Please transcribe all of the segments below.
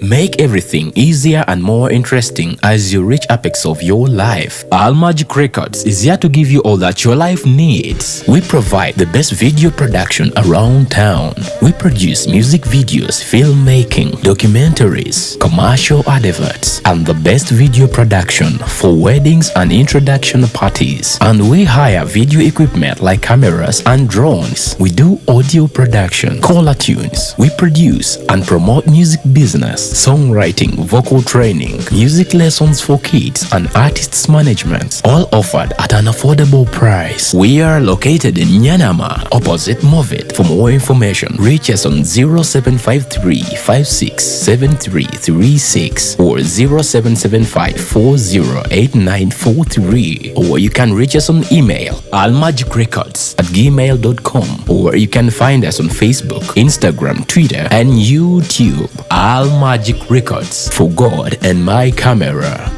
Make everything easier and more interesting as you reach apex of your life. Al Magic Records is here to give you all that your life needs. We provide the best video production around town. We produce music videos, filmmaking, documentaries, commercial adverts, and the best video production for weddings and introduction parties. And we hire video equipment like cameras and drones. We do audio production, caller tunes. We produce and promote music business, songwriting, vocal training, music lessons for kids, and artists management, all offered at an affordable price. We are located in Nyanama, opposite Movit. For more information, reach us on 0753 567336 or 0775 408943, or you can reach us on email almagicrecords@gmail.com, or you can find us on Facebook, Instagram, Twitter, and YouTube. Al Magic Records, for God and my camera.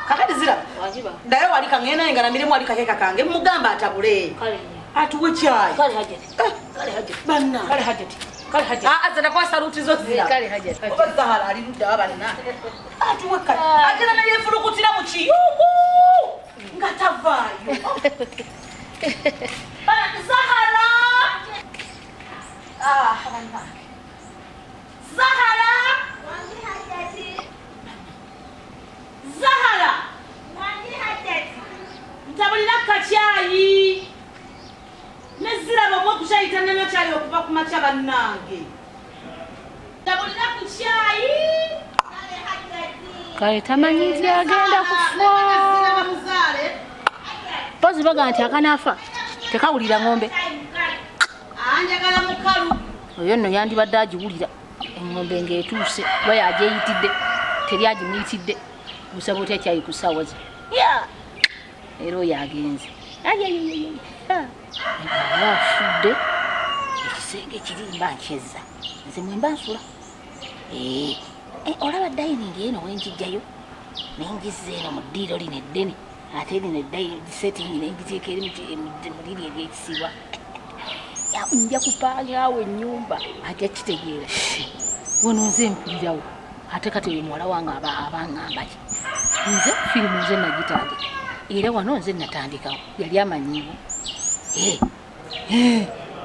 Kakati zira wajiba dayo wali kangena ngana mire mwali kakeka kange mugamba atabule atuwe chai kale Hajjati banna kale Hajjati azana kwa saluti zo zira kale Hajjati Zaharah ali rudda abanna atuwe kale agena na yefulu kutira mu chiyugu ngatavayo Zaharah banna Zaharah wangi Hajjati Zaharah wangi Hajjati ntabulira kachai nezira bamwe kushayitana na chai okuva ku macha bannange ntabulira kuchai kale Hajjati kale tamanyizi agenda kufa pozi baga nti akanafa tekawulira ngombe anjagala mukalu oyo nno yandibadde agiwulira engombe ng'etuuse kuba yagyeyitidde teri agimuyitidde gusaba otya kyayi ku ssaawa ze era oyo agenze afudde ekisenge kirimba nkyezza nze mwemba nsula olaba dayiningi eno wenjijjayo nengizza eno mu ddiiro lino eddene ate lino setting nengiteeka eri mu liri eryekisibwa nja kupanga awo ennyumba ajja kitegeera wano nze mpulirawo ate kati oyo muwala wange abangambaye nze firimu nze nagitandika era wano nze natandikawo yali amanyiiwo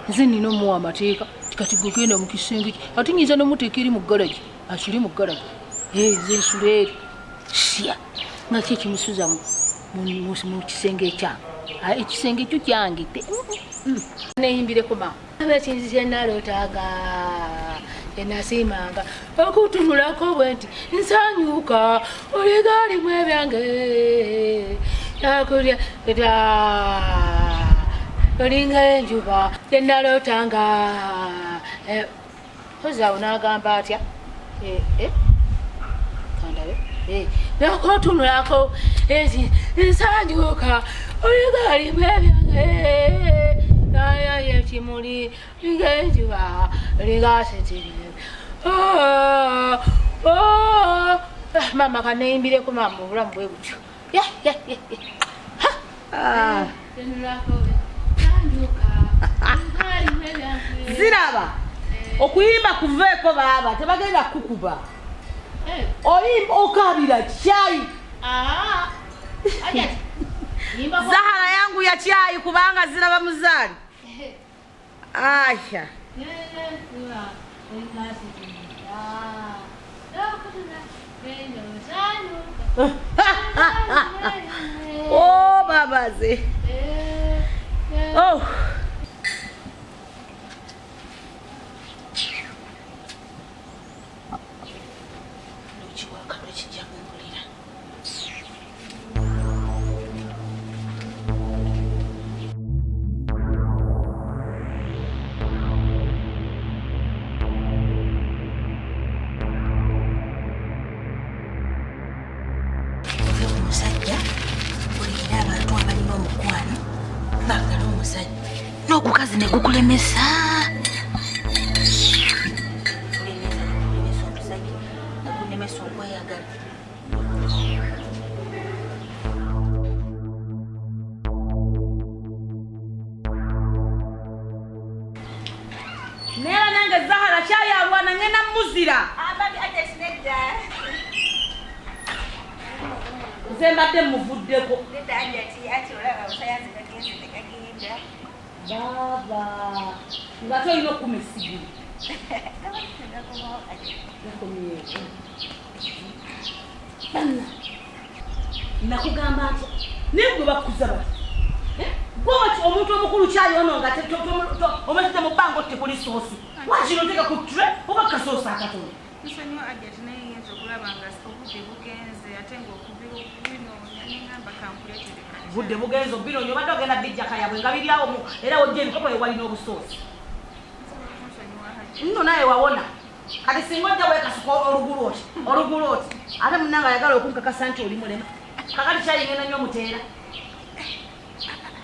nze nina omuwa amateeka kati gugenda mu kisenge ate nyinza nomuteeka eri mu galagi asuli mu galagi nze nsula eri sya nga ki ekimusuza mu kisenge ekyange ekisenge ekyo kyangite neyimbireko ma abekinzi kyenalootaga enasimanga okutunulako bwe nti nsanyuka oligaalimu ebyange nakulya olinga enjuba kyenalootanga ozaawo n'agamba atya kandabe nokutunulako ezi nsanyuka oligaalimu ebyange yekimuli ligenjuba ligasetiri mama kaneyimbireko mama obulamu bwe butyo ziraba okuyimba kuveeko baaba tebagenda kukuba oyimba okabira chai Zaharah yangu ya chai kubanga ziraba muzali Asha. Oh, babazi. Oh. N'okukazi ne kukulemesa. Kukulemesa okweyagala. Nera nange Zahara kyayalwana ngenda muzira. Ababi ate sinedda. Nze mbadde muvuddeko. Nedda Hajjati ati olaba osayansi kagenze tekagenda. Baba. Nga tolina okumisigiri. Nakugamba nti naye gwe bakuza bati. Gwaki omuntu omukulu kyayono nga omatete mu bbanga otte kuli soosi. Wakino oteka ku tray oba kasoosi akatono. Nsonyiwa Hajjati naye yinza okulaba nga obudde bugenze ate ng'okubinoonya n'engamba kankuleetere kati. Budde bugenze obinoonya obadde ogenda bijjaka yabwe nga biri awo era wojja ebikopo ewalina obusoosi. Nsonyiwa Hajjati. Nno naye wawona. Kati singa ojja weekasuka olugulu oti. Ate munnanga ayagala okunkakasa nti oli mulema. Kakati kyayingenda nnyo muteera.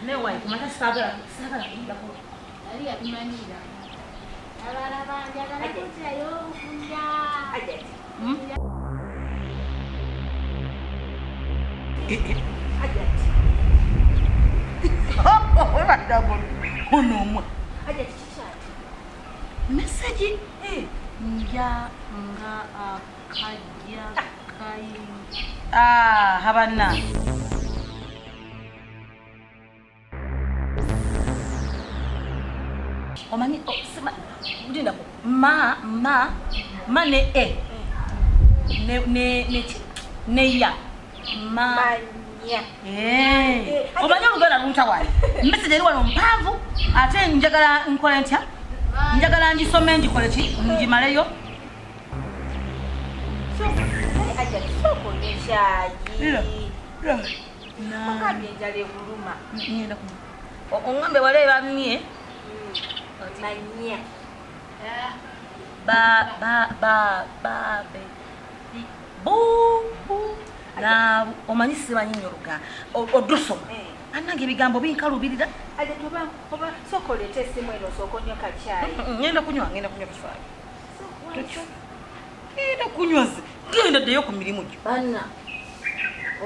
Newayi kumata saagala kumudako. Yali yabimanyiira. Abalaba njagala kutyayo okunda. Hajjati. Hajjati. Webaddago ono omwe. Hajjati kikyati. Meseji. Nja nga akajja kayi. Habanna. Omanyi sema ndinda ko ma ne e ne ya ma Manya. omanyi oluganda luntawali message eri wano mpanvu ate njagala nkole ntya njagala ngisome ngikole ki ngimaleyo Hajjati soko ne kyayi. Makabi enjala ebuluma. ngenda ku ongambe wale bamye Manya. be bu na omanyi simanyi nnyo Oluganda odusoma anange ebigambo binkalubirira. Hajjati oba soko oleete essimu eno osooka onywa kakyayi. ngenda kunywa kifaayo ngenda kunywa ze genda ddeyo ku mirimu gyo. Banna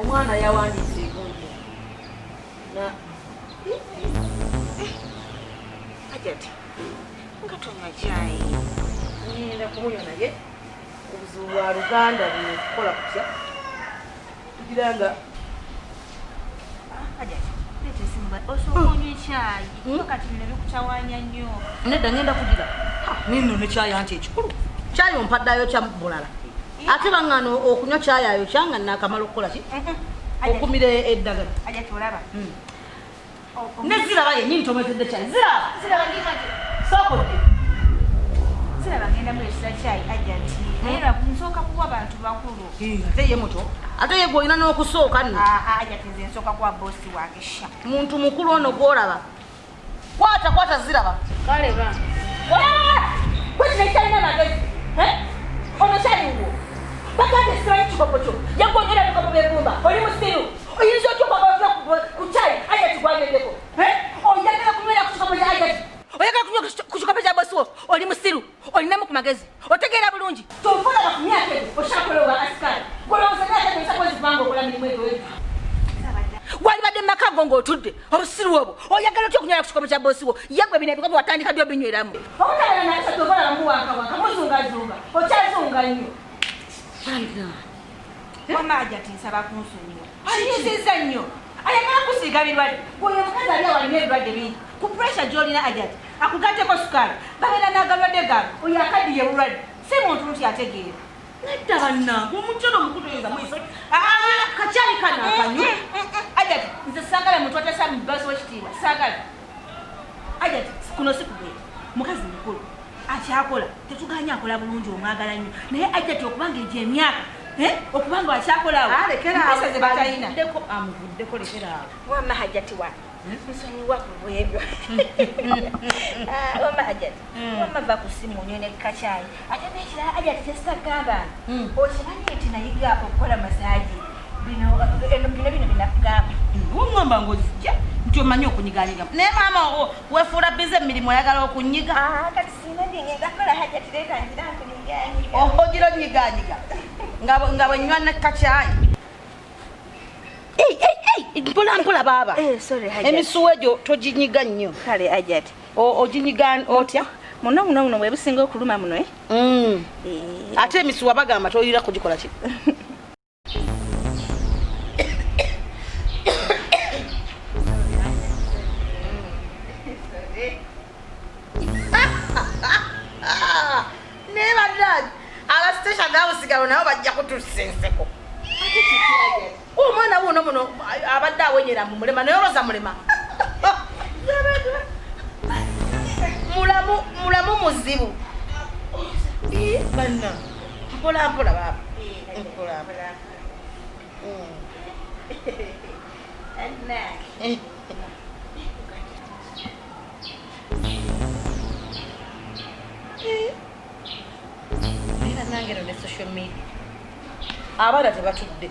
omwana yawandiise egonjo. Hajjati nga tonywa kyayi. ngenda kumunywa naye obuzibu bwa Luganda buno okukola kutya kugira nga Hajjati leeta essimu osooka onywa ekyayi. Kati bino bikutawaanya nnyo. nedda ngenda kugira nino nekyaya nti ekikulu kyayo mpaddayo kya bulala ate baŋŋano okunywa kyayayo kyanga naakamala okukola ki okumira eddagala. Hajjati olaba. neziraba yennyini tometedde kyayi ziraba Siraba ngikati. sookodde Siraba ngenda mulesera kyayi Hajjati. Naye lwa nsooka kuwa bantu bakulu. ate ye muto ate ye gw'olina n'okusooka nno Hajjati nze nsooka kuwa boosi wange sha. muntu mukulu ono gw'olaba kwata ziraba Kale ba. kwekino ekyalina magezi ono kyaliwo baganda esimanyi kikopo kyo yakwogera bikopo byegumba oli musiru oyinza otyuka ku kyayi Hajjati gwagendeko oyagala kunywera ku kikopo kya Hajjati oyagala kunywa ku kikopo kya bosi wo oli musiru olinamu ku magezi otegeera bulungi tofolaba ku myaka eyo oshakolewa asikali golowooza myaka eyo esakwezi kubanga okola mirimu eyo walibadde mumaka go ng'otudde obusiru obwo oyagala otya okunywera ku kikopo kya bosi wo yagwe bino ebikopo watandika ddi obinyweramu obutagala naisa tovolaba muwankawanka muzungazunga okyazunga nnyo. Mama Hajjati nsaba kunsonyiwa. Ayinziza nnyo. Ayagala kusiiga birwadde. Bw'oyo omukazi ali awalina ebirwadde bingi. Ku pressure gy'olina Hajjati akugatteko sukali babeera n'agalwadde gano oyo akaddiye bulwadde si muntu nti ategeera nedda bannange omukyolo omukutoyeza mwiso kakyali kano akanyu Hajjati nze saagala muntu atasa mubasi w'ekitiibwa saagala Hajjati kuno si kubeera mukazi mukulu akyakola tetuganya akola bulungi omwagala nnyo naye Hajjati okubanga egyo emyaka okubanga wakyakolawo mpisa ze batalina amuvuddeko lekeraawo wamma Hajjati wa nsonyiwa ku bwebyo wamma Hajjati wamma va ku simu onyone kacaayi ate n'ekirala Hajjati tesitagamba okimanyi nti nayiga okukola masaaji bino binakugamba wongamba ng'ozijja nti omanyi okunyiganyiga naye maama wefuula bize emirimu oyagala okunyiga kati sina ndingakola Hajjati leetangira nkunyiganyiga ogira onyiganyiga nga bwenywa nekacaayi mpolampola baaba emisuwa egyo toginyiga nnyo kale Hajjati oginyiga otya muno bwe businga okuluma muno ate emisuwa bagamba toyira kugikola ki nebaddaji abasiteesha gaabusigalo nabo bajja kutusenseko omwana buno muno abadde awenyera mu mulema naye olooza mulema mulamu muzibu banna mpolampola baaba mpolampola era nange no ne social media abaana tebatudde